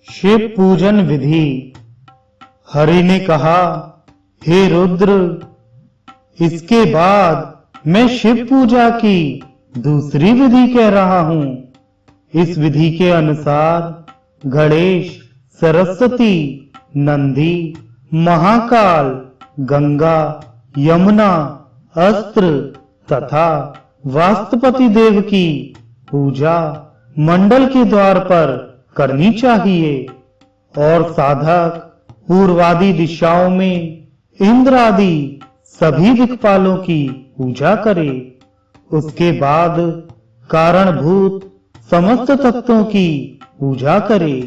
शिव पूजन विधि। हरि ने कहा, हे रुद्र, इसके बाद मैं शिव पूजा की दूसरी विधि कह रहा हूं। इस विधि के अनुसार गणेश, सरस्वती, नंदी, महाकाल, गंगा, यमुना, अस्त्र तथा वास्तुपति देव की पूजा मंडल के द्वार पर करनी चाहिए और साधक पूर्वादि दिशाओं में इंद्र आदि सभी दिक्पालों की पूजा करे। उसके बाद कारणभूत समस्त तत्वों की पूजा करे।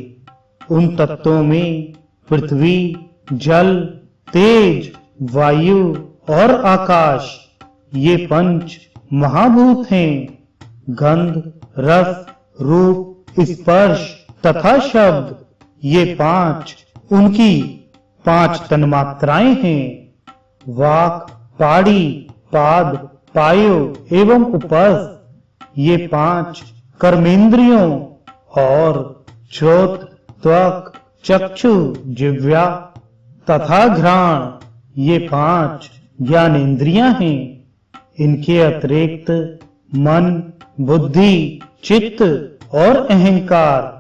उन तत्वों में पृथ्वी, जल, तेज, वायु और आकाश ये पंच महाभूत हैं। गंध, रस, रूप, स्पर्श तथा शब्द ये पांच उनकी पांच तन्मात्राएं हैं। वाक, पाड़ी, पाद, पायो एवं उपस्थ ये पांच कर्मेंद्रियों और श्रोत, त्वक, चक्षु, जिह्वा तथा घ्राण ये पांच ज्ञानेंद्रियां हैं। इनके अतिरिक्त मन, बुद्धि, चित्त और अहंकार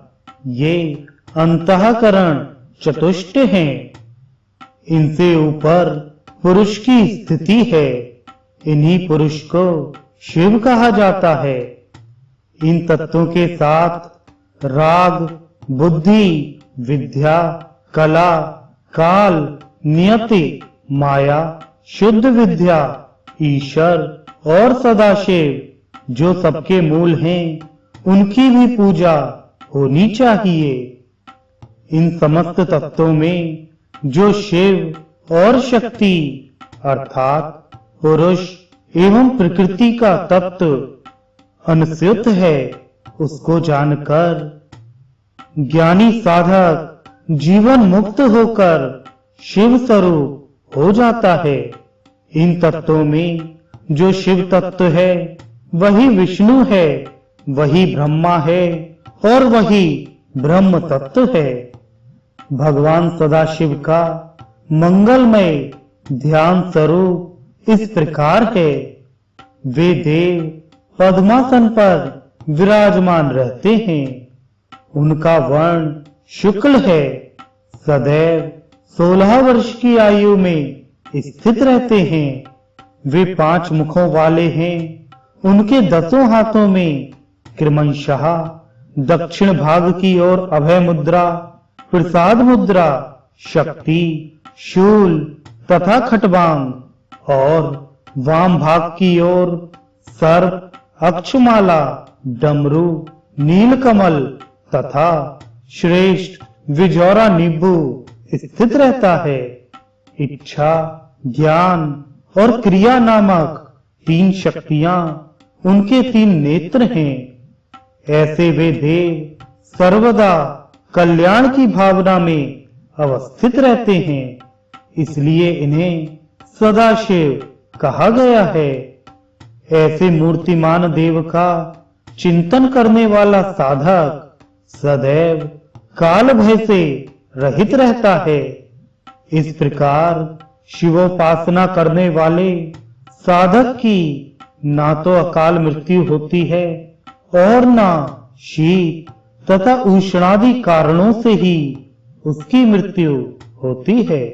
ये अंतःकरण चतुष्ट हैं। इनसे ऊपर पुरुष की स्थिति है। इन्हीं पुरुष को शिव कहा जाता है। इन तत्वों के साथ राग, बुद्धि, विद्या, कला, काल, नियति, माया, शुद्ध विद्या, ईश्वर और सदाशिव जो सबके मूल हैं, उनकी भी पूजा होनी चाहिए। इन समस्त तत्वों में जो शिव और शक्ति अर्थात पुरुष एवं प्रकृति का तत्व अनुस्यूत है, उसको जानकर ज्ञानी साधक जीवन मुक्त होकर शिव स्वरूप हो जाता है। इन तत्वों में जो शिव तत्व है वही विष्णु है, वही ब्रह्मा है और वही ब्रह्म तत्व है। भगवान सदाशिव का मंगलमय ध्यान स्वरूप इस प्रकार है। वे देव पद्मासन पर विराजमान रहते हैं। उनका वर्ण शुक्ल है। सदैव 16 वर्ष की आयु में स्थित रहते हैं। वे 5 मुखों वाले हैं। उनके 10 हाथों में क्रमशः दक्षिण भाग की ओर अभय मुद्रा, प्रसाद मुद्रा, शक्ति, शूल तथा खटवांग और वाम भाग की ओर सर्प, अक्षमाला, डमरू, नीलकमल तथा श्रेष्ठ विजौरा नींबू स्थित रहता है। इच्छा, ज्ञान और क्रिया नामक 3 शक्तियां उनके 3 नेत्र हैं। ऐसे वे देव सर्वदा कल्याण की भावना में अवस्थित रहते हैं। इसलिए इन्हें सदाशिव कहा गया है। ऐसे मूर्तिमान देव का चिंतन करने वाला साधक सदैव काल भय से रहित रहता है। इस प्रकार शिवोपासना करने वाले साधक की ना तो अकाल मृत्यु होती है और ना शीत तथा उष्णादि कारणों से ही उसकी मृत्यु होती है।